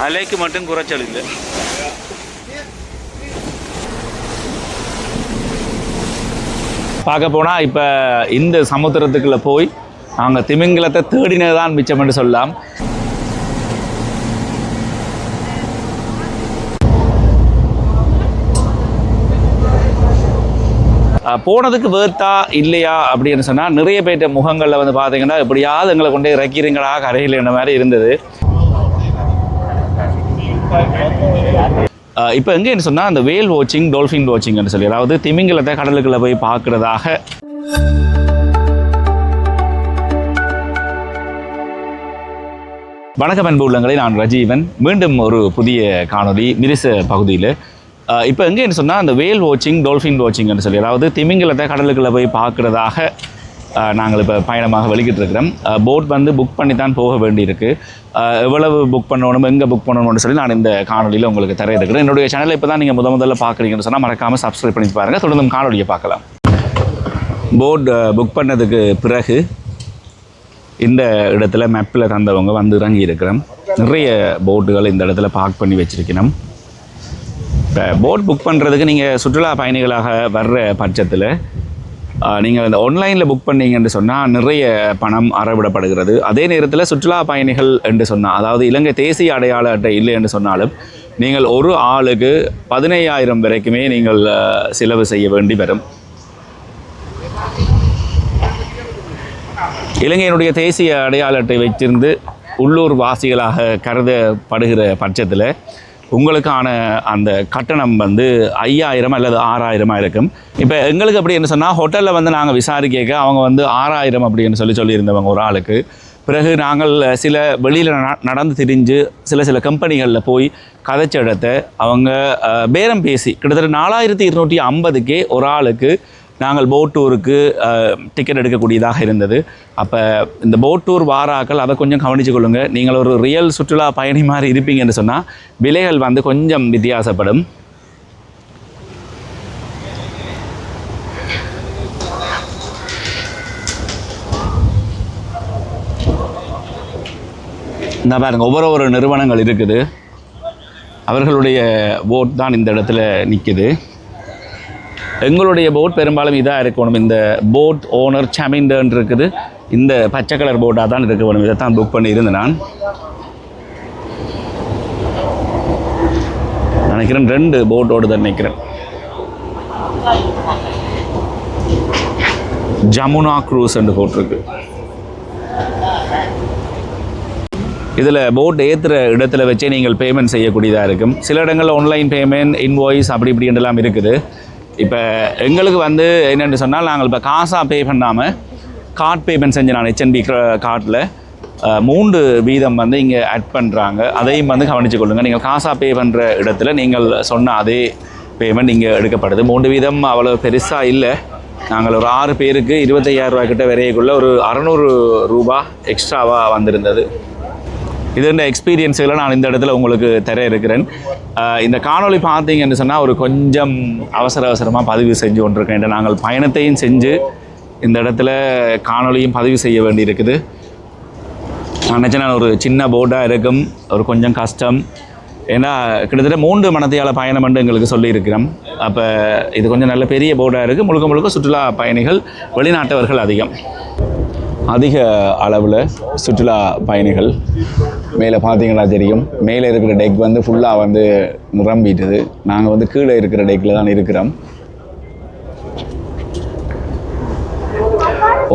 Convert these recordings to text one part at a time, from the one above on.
அலைக்கு மட்டும் குறைச்சல் இல்லை. பார்க்க போனால் இப்போ இந்த சமுத்திரத்துக்குள்ளே போய் நாங்கள் திமிங்கலத்தை தேடினதான் மிச்சம் என்று சொல்லலாம். போனதுக்கு வேர்த்தா இல்லையா அப்படின்னு சொன்னால் நிறைய பேர்ட்ட முகங்களில் வந்து பார்த்தீங்கன்னா எப்படியாவது எங்களை கொண்டே இறக்கிறீங்களா கரையில் என்ன மாதிரி இருந்தது. இப்போ எங்கேன்னு சொன்னால் அந்த வேல் வாட்சிங், டால்ஃபின் வாட்சிங்னு சொல்லி, அதாவது திமிங்கலத்தை கடலுக்குள்ளே போய் பார்க்குறதாக. வணக்கம் அன்பு உள்ளங்களை, நான் ரஜீவன். மீண்டும் ஒரு புதிய காணொலி மிரிச பகுதியில். இப்போ எங்கேன்னு சொன்னால் அந்த வேல் வாட்சிங், டால்ஃபின் வாட்சிங்னு சொல்லி, அதாவது திமிங்கலத்தை கடலுக்குள்ளே போய் பார்க்குறதாக நாங்கள் இப்போ பயணமாக வெளிக்கிட்டு இருக்கிறோம். போட் வந்து புக் பண்ணி தான் போக வேண்டியிருக்கு. எவ்வளவு புக் பண்ணணும், எங்கே புக் பண்ணணும்னு சொல்லி நான் இந்த காணொலியில் உங்களுக்கு தர இருக்கிறேன். என்னுடைய சேனலை இப்போ தான் நீங்கள் முதல்ல பார்க்குறீங்கன்னு சொன்னால் மறக்காமல் சப்ஸ்கிரைப் பண்ணி பாருங்கள். தொடர்ந்து காணொலியை பார்க்கலாம். போட் புக் பண்ணதுக்கு பிறகு இந்த இடத்துல மேப்பில் தந்தவங்க வந்து இறங்கி இருக்கிறோம். நிறைய போட்டுகள் இந்த இடத்துல பார்க் பண்ணி வச்சுருக்கணும். இப்போ போட் புக் பண்ணுறதுக்கு நீங்கள் சுற்றுலா பயணிகளாக வர்ற பட்சத்தில் நீங்கள் இந்த ஆன்லைனில் புக் பண்ணீங்கன்னு சொன்னால் நிறைய பணம் அறவிடப்படுகிறது. அதே நேரத்தில் சுற்றுலா பயணிகள் என்று சொன்னால், அதாவது இலங்கை தேசிய அடையாள அட்டை இல்லை என்று சொன்னாலும் நீங்கள் ஒரு ஆளுக்கு 15,000 வரைக்குமே நீங்கள் செலவு செய்ய வேண்டி வரும். இலங்கையினுடைய தேசிய அடையாள அட்டை வைத்திருந்து உள்ளூர் வாசிகளாக கருதப்படுகிற பட்சத்தில் உங்களுக்கான அந்த கட்டணம் வந்து 5,000 அல்லது 6,000 இருக்கும். இப்போ எங்களுக்கு அப்படி என்ன சொன்னால், ஹோட்டலில் வந்து நாங்கள் விசாரிக்க அவங்க வந்து 6,000 அப்படின்னு சொல்லியிருந்தவங்க ஒரு ஆளுக்கு. பிறகு நாங்கள் சில வெளியில் நடந்து திரிஞ்சு சில கம்பெனிகளில் போய் கதைச்ச இடத்த அவங்க பேரம் பேசி கிட்டத்தட்ட 4,250 ஒரு ஆளுக்கு நாங்கள் போட் டூருக்கு டிக்கெட் எடுக்கக்கூடியதாக இருந்தது. அப்போ இந்த போட் டூர் வாராக்கள் அதை கொஞ்சம் கவனித்து கொள்ளுங்கள். நீங்கள் ஒரு ரியல் சுற்றுலா பயணி மாதிரி இருப்பீங்கன்னு சொன்னால் விலைகள் வந்து கொஞ்சம் வித்தியாசப்படும். இந்த பாருங்கள், ஒவ்வொரு நிறுவனங்கள் இருக்குது. அவர்களுடைய போட் தான் இந்த இடத்துல நிற்குது. எங்களுடைய போட் பெரும்பாலும் இதாக இருக்கணும். இந்த போட் ஓனர் சமிண்டன் இருக்குது. இந்த பச்சை கலர் போட்டாக தான் இருக்கணும். இதை தான் புக் பண்ணியிருந்தேன். நான் நினைக்கிறேன் 2 போட்டோடு தான் நினைக்கிறேன். ஜமுனா க்ரூஸ் என்று போட்டிருக்கு. இதில் போட் ஏற்றுற இடத்துல வச்சே நீங்கள் பேமெண்ட் செய்யக்கூடியதாக இருக்கும். சில இடங்களில் ஆன்லைன் பேமெண்ட், இன்வாய்ஸ் அப்படி இப்படின்றலாம் இருக்குது. இப்போ எங்களுக்கு வந்து என்னென்னு சொன்னால், நாங்கள் இப்போ காசாக பே பண்ணாமல் கார்ட் பேமெண்ட் செஞ்சு நான் HNB கார்டில் 3% வந்து இங்கே ஆட் பண்ணுறாங்க. அதையும் வந்து கவனித்து கொள்ளுங்கள். நீங்கள் காசாக பே பண்ணுற இடத்துல நீங்கள் சொன்ன அதே பேமெண்ட் இங்கே எடுக்கப்படுது. 3% அவ்வளோ பெருசாக இல்லை. நாங்கள் ஒரு 6 பேருக்கு 25,000 கிட்ட வரையக்குள்ள ஒரு 600 ரூபா எக்ஸ்ட்ராவாக வந்திருந்தது. இதோட எக்ஸ்பீரியன்ஸுகளை நான் இந்த இடத்துல உங்களுக்கு தர இருக்கிறேன். இந்த காணொலி பார்த்தீங்கன்னு சொன்னால் ஒரு கொஞ்சம் அவசரமாக பதிவு செஞ்சு கொண்டிருக்கேன். நாங்கள் பயணத்தையும் செஞ்சு இந்த இடத்துல காணொலியும் பதிவு செய்ய வேண்டியிருக்குது. நான் நினச்சேன் ஒரு சின்ன போட்டாக இருக்கும், ஒரு கொஞ்சம் கஷ்டம். ஏன்னா கிட்டத்தட்ட 3 மணத்தியால பயணம் என்று எங்களுக்கு சொல்லியிருக்கிறோம். அப்போ இது கொஞ்சம் நல்ல பெரிய போட்டாக இருக்குது. முழுக்க சுற்றுலா பயணிகள், வெளிநாட்டவர்கள் அதிக அளவில் சுற்றுலா பயணிகள். மேலே பார்த்தீங்கன்னா தெரியும், மேலே இருக்கிற டெக் வந்து ஃபுல்லாக வந்து நிரம்பிட்டுது. நாங்கள் வந்து கீழே இருக்கிற டெக்கில் தான் இருக்கிறோம்.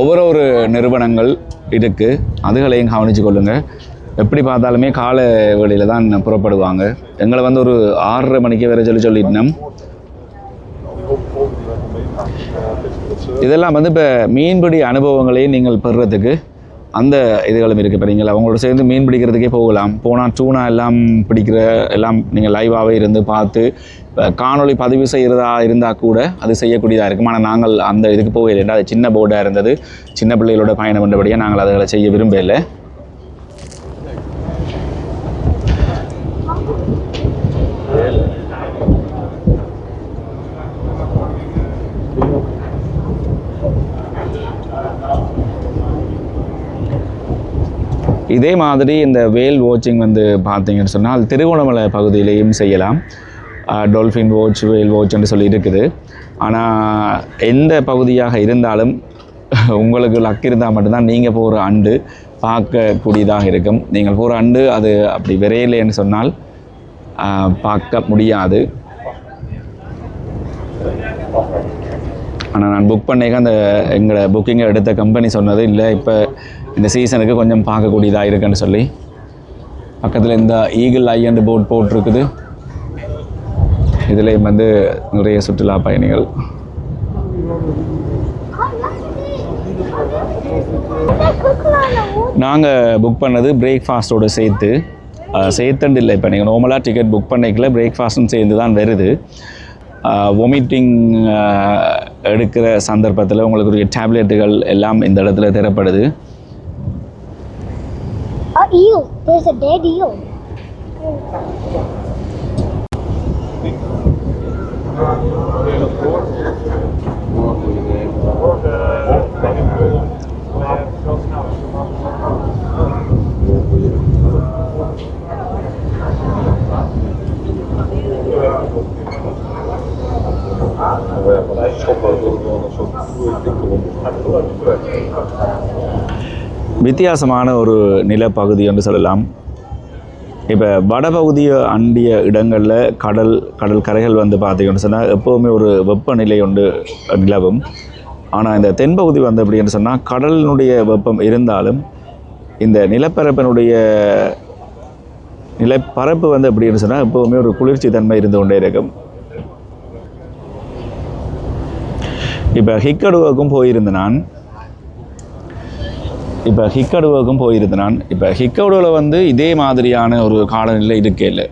ஒவ்வொரு நிறுவனங்கள் இருக்குது, அதுகளையும் கவனித்து கொள்ளுங்கள். எப்படி பார்த்தாலுமே கால வேளையில் தான் புறப்படுவாங்க. எங்களை வந்து ஒரு 6:30 மணிக்கு வர சொல்லிட்டோம். இதெல்லாம் வந்து இப்போ மீன்பிடி அனுபவங்களையும் நீங்கள் பெறுறதுக்கு அந்த இதுகளும் இருக்குது. இப்போ நீங்கள் அவங்களோட சேர்ந்து மீன் பிடிக்கிறதுக்கே போனால் டூனா எல்லாம் பிடிக்கிற எல்லாம் நீங்கள் லைவாகவே இருந்து பார்த்து காணொலி பதிவு செய்கிறதா இருந்தால் கூட அது செய்யக்கூடியதாக இருக்கும். ஆனால் நாங்கள் அந்த இதுக்கு போகலை. அது சின்ன போர்டாக இருந்தது, சின்ன பிள்ளைகளோட பயணம் என்றபடியாக நாங்கள் அதுகளை செய்ய விரும்பலை. இதே மாதிரி இந்த வேல் வாட்சிங் வந்து பார்த்தீங்கன்னு சொன்னால் திருகோணமலை பகுதியிலையும் செய்யலாம். டால்ஃபின் வாட்ச், வேல் வாட்ச்ன்னு சொல்லி இருக்குது. ஆனால் எந்த பகுதியாக இருந்தாலும் உங்களுக்கு லக் இருந்தால் மட்டும்தான் நீங்கள் போகிற அண்டு பார்க்கக்கூடியதாக இருக்கும். நீங்கள் போகிற அண்டு அது அப்படி விரையில்லைன்னு சொன்னால் பார்க்க முடியாது. ஆனால் நான் புக் பண்ணிக்க அந்த எங்களை புக்கிங்கை எடுத்த கம்பெனி சொன்னது இல்லை, இப்போ இந்த சீசனுக்கு கொஞ்சம் பார்க்கக்கூடியதாக இருக்குன்னு சொல்லி. பக்கத்தில் இந்த ஈகிள் ஐ அண்ட் போட் போட்டிருக்குது. இதுலேயும் வந்து நிறைய சுற்றுலா பயணிகள். நாங்கள் புக் பண்ணது பிரேக்ஃபாஸ்ட்டோடு சேர்த்துண்டு இல்லை. இப்போ நீங்கள் நார்மலாக டிக்கெட் புக் பண்ணிக்கல, பிரேக்ஃபாஸ்ட்டும் சேர்ந்து தான் வருது. வாமிட்டிங் எடுக்கிற சந்தர்ப்பத்தில் உங்களுக்கு டேப்லெட்டுகள் எல்லாம் இந்த இடத்துல தரப்படுது. வித்தியாசமான ஒரு நிலப்பகுதி என்று சொல்லலாம். இப்போ வடபகுதியை அண்டிய இடங்களில் கடல் கரைகள் வந்து பார்த்தீங்கன்னு சொன்னால் எப்போவுமே ஒரு வெப்பநிலை ஒன்று நிலவும். ஆனால் இந்த தென்பகுதி வந்து அப்படின்னு சொன்னால் கடலினுடைய வெப்பம் இருந்தாலும் இந்த நிலப்பரப்பினுடைய நிலப்பரப்பு வந்து அப்படின்னு சொன்னால் எப்போவுமே ஒரு குளிர்ச்சி தன்மை இருந்து கொண்டே இருக்கும். இப்போ ஹிக்கடுவுக்கும் போயிருந்தேன் நான். இப்போ ஹிக்கடுவில் வந்து இதே மாதிரியான ஒரு காலநிலை இருக்கே இல்லை.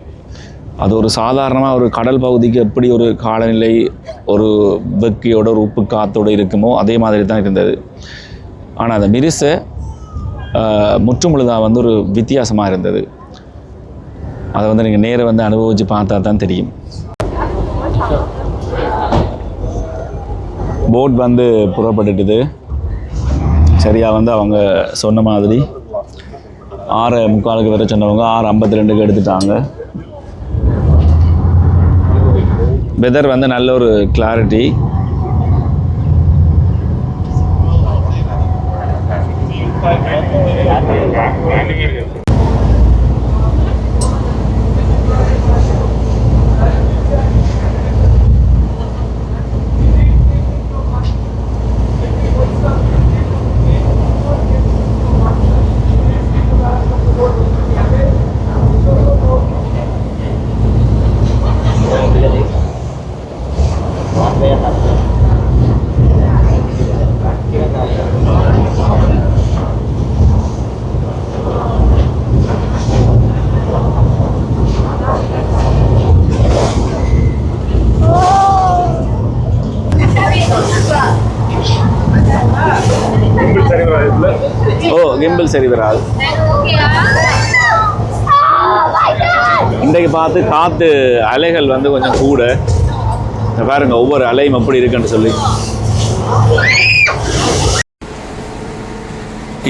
அது ஒரு சாதாரணமாக ஒரு கடல் பகுதிக்கு எப்படி ஒரு காலநிலை ஒரு வெக்கையோட ஒரு உப்பு காற்றோடு இருக்குமோ அதே மாதிரி தான் இருந்தது. ஆனால் அந்த மிரிசை முற்றுமுழுதாக வந்து ஒரு வித்தியாசமாக இருந்தது. அதை வந்து நீங்கள் நேராக வந்து அனுபவித்து பார்த்தா தான் தெரியும். போட் வந்து புறப்பட்டுட்டுது. சரியாக வந்து அவங்க சொன்ன மாதிரி 6:45 வரை சொன்னவங்க 6:52 எடுத்துட்டாங்க. வெதர் வந்து நல்ல ஒரு கிளாரிட்டி. கிம்பிள் சரி வராது. இன்றைக்கு பார்த்து காற்று அலைகள் வந்து கொஞ்சம் கூட பாருங்க, ஒவ்வொரு அலையும் எப்படி இருக்குன்னு சொல்லி.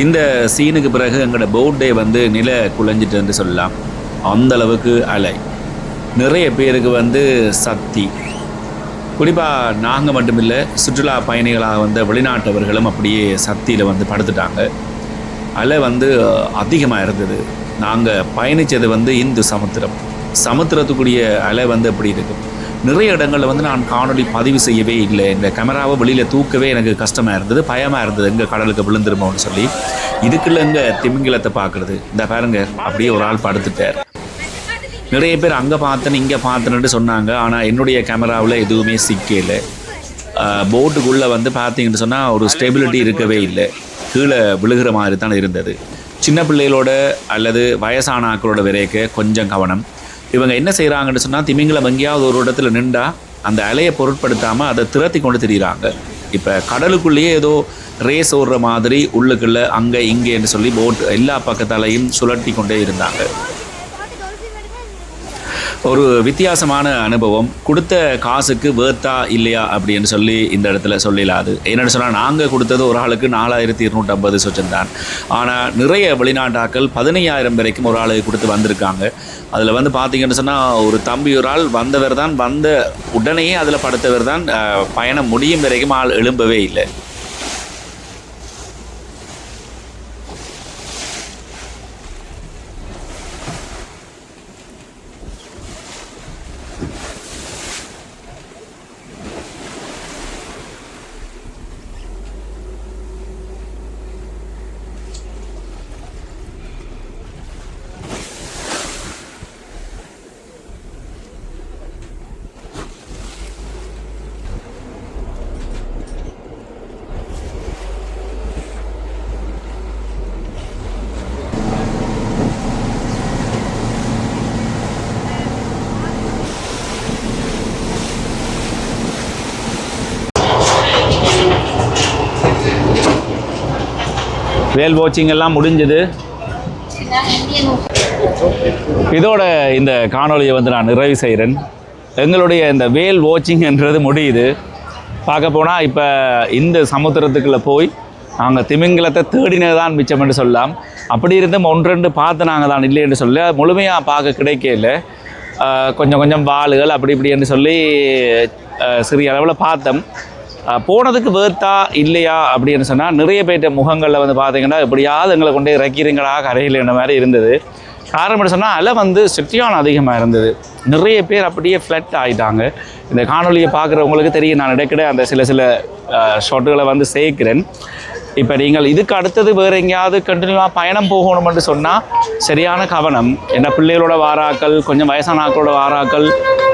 இந்த சீனுக்கு பிறகு எங்களோட போட்டே வந்து நில குலைஞ்சிட்டுன்னு சொல்லலாம். அந்த அளவுக்கு அலை. நிறைய பேருக்கு வந்து சக்தி, குறிப்பாக நாங்கள் மட்டுமில்லை, சுற்றுலா பயணிகளாக வந்த வெளிநாட்டவர்களும் அப்படியே சக்தியில் வந்து படுத்துட்டாங்க. அலை வந்து அதிகமாக இருந்தது. நாங்கள் பயணித்தது வந்து இந்து சமுத்திரத்துக்குரிய அலை வந்து எப்படி இருக்கும். நிறைய இடங்களில் வந்து நான் காணொலி பதிவு செய்யவே இல்லை. இந்த கேமராவை வெளியில் தூக்கவே எனக்கு கஷ்டமாக இருந்தது, பயமாக இருந்தது, எங்கே கடலுக்கு விழுந்துருமோன்னு சொல்லி. இதுக்குள்ள எங்கே திமிங்கலத்தை பார்க்குறது. இந்த பாருங்க, அப்படியே ஒரு ஆள் படுத்துட்டார். நிறைய பேர் அங்கே பார்த்தேன்னு இங்கே பார்த்தேன்னு சொன்னாங்க. ஆனால் என்னுடைய கேமராவில் எதுவுமே சிக்கலை. போட்டுக்குள்ளே வந்து பார்த்தீங்கன்னு சொன்னால் ஒரு ஸ்டெபிலிட்டி இருக்கவே இல்லை. கீழே விழுகிற மாதிரி தான் இருந்தது. சின்ன பிள்ளைகளோட அல்லது வயசான ஆக்களோட விரைக்க கொஞ்சம் கவனம். இவங்க என்ன செய்கிறாங்கன்னு சொன்னால், திமிங்கலம் எங்கேயாவது ஒரு இடத்துல நின்றா அந்த அலையை பொருட்படுத்தாமல் அதை திரட்டி கொண்டு திரிகிறாங்க. இப்போ கடலுக்குள்ளேயே ஏதோ ரேஸ் ஓடுற மாதிரி உள்ளுக்குள்ளே அங்கே இங்கேன்னு சொல்லி போட் எல்லா பக்கத்தாலையும் சுழட்டி கொண்டே இருந்தாங்க. ஒரு வித்தியாசமான அனுபவம். கொடுத்த காசுக்கு வேர்த்தா இல்லையா அப்படின்னு சொல்லி இந்த இடத்துல சொல்லிடாது. என்னென்னு சொன்னால் நாங்கள் கொடுத்தது ஒரு ஆளுக்கு 4250 சொச்சம் தான். ஆனால் நிறைய வெளிநாட்டாக்கள் 15,000 வரைக்கும் ஒரு ஆளுக்கு கொடுத்து வந்திருக்காங்க. அதில் வந்து பார்த்திங்கன்னு சொன்னால் ஒரு தம்பி ஒரு ஆள் வந்தவர் தான், வந்த உடனேயே அதில் படுத்தவர் தான் பயணம் முடியும் வரைக்கும் ஆள் எழும்பவே இல்லை. வேல் வாட்சிங் எல்லாம் முடிஞ்சது. இதோட இந்த காணொலியை வந்து நான் நிறைவு செய்கிறேன். எங்களுடைய இந்த வேல் வாட்சிங்ன்றது முடியுது. பார்க்க போனால் இப்போ இந்த சமுத்திரத்துக்குள்ளே போய் நாங்கள் திமிங்கலத்தை தேடினது தான் மிச்சம் என்று சொல்லலாம். அப்படி இருந்தும் 1-2 பார்த்து நாங்கள் தான் இல்லை என்று சொல்ல முழுமையாக பார்க்க கிடைக்கல. கொஞ்சம் கொஞ்சம் வாளுகள் அப்படி இப்படி என்று சொல்லி சிறிய அளவில் பார்த்தோம். போனதுக்கு வேர்த்தா இல்லையா அப்படின்னு சொன்னால் நிறைய பேர்ட்ட முகங்களில் வந்து பார்த்தீங்கன்னா எப்படியாவது எங்களை கொண்டே இறக்கிறீங்களா கரையில் என்ன மாதிரி இருந்தது. காரணம் என்ன சொன்னால் அலை வந்து சரியான அதிகமாக இருந்தது. நிறைய பேர் அப்படியே ஃப்ளட் ஆகிட்டாங்க. இந்த காணொலியை பார்க்குறவங்களுக்கு தெரியும், நான் இடைக்கிட அந்த சில ஷாட்டுகளை வந்து சேர்க்கிறேன். இப்போ நீங்கள் இதுக்கு அடுத்தது வேறு எங்கேயாவது கண்டினியூவாக பயணம் போகணும்னு சொன்னால் சரியான கவனம். என்ன பிள்ளைகளோட வாராக்கள், கொஞ்சம் வயசான ஆக்களோட வாராக்கள்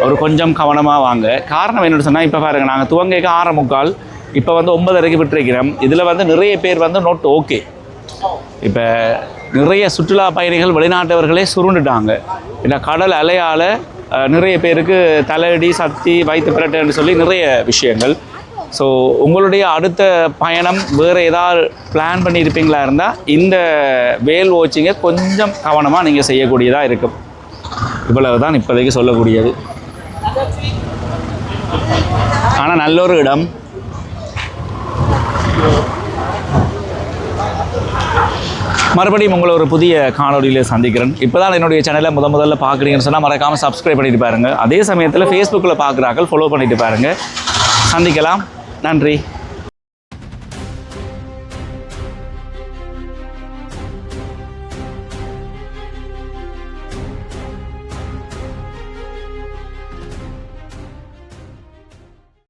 ஒரு கொஞ்சம் கவனமாக வாங்க. காரணம் என்னென்னு சொன்னால் இப்போ பாருங்கள், நாங்கள் துவங்கிக்க 6:45, இப்போ வந்து 9:30 விட்டுருக்கிறோம். இதில் வந்து நிறைய பேர் வந்து நோட் ஓகே. இப்போ நிறைய சுற்றுலா பயணிகள் வெளிநாட்டவர்களே சுருண்டுட்டாங்க. இந்த கடல் அலையால் நிறைய பேருக்கு தலையடி, சக்தி, வயிற்று பிரட்டுன்னு சொல்லி நிறைய விஷயங்கள். ஸோ உங்களுடைய அடுத்த பயணம் வேறு ஏதாவது பிளான் பண்ணியிருப்பீங்களா இருந்தால் இந்த வேல் வாட்சிங்கை கொஞ்சம் கவனமாக நீங்கள் செய்யக்கூடியதாக இருக்கும். இவ்வளவு தான் இப்போதைக்கு சொல்லக்கூடியது. ஆனால் நல்ல ஒரு இடம். மறுபடியும் உங்களை ஒரு புதிய காணொலியில் சந்திக்கிறேன். இப்போ தான் என்னுடைய சேனலை முதல்ல பார்க்குறீங்கன்னு சொன்னால் மறக்காமல் சப்ஸ்கிரைப் பண்ணிட்டு பாருங்கள். அதே சமயத்தில் ஃபேஸ்புக்கில் பார்க்குறாக்கள் ஃபாலோ பண்ணிட்டு பாருங்கள். சந்திக்கலாம். நன்றி.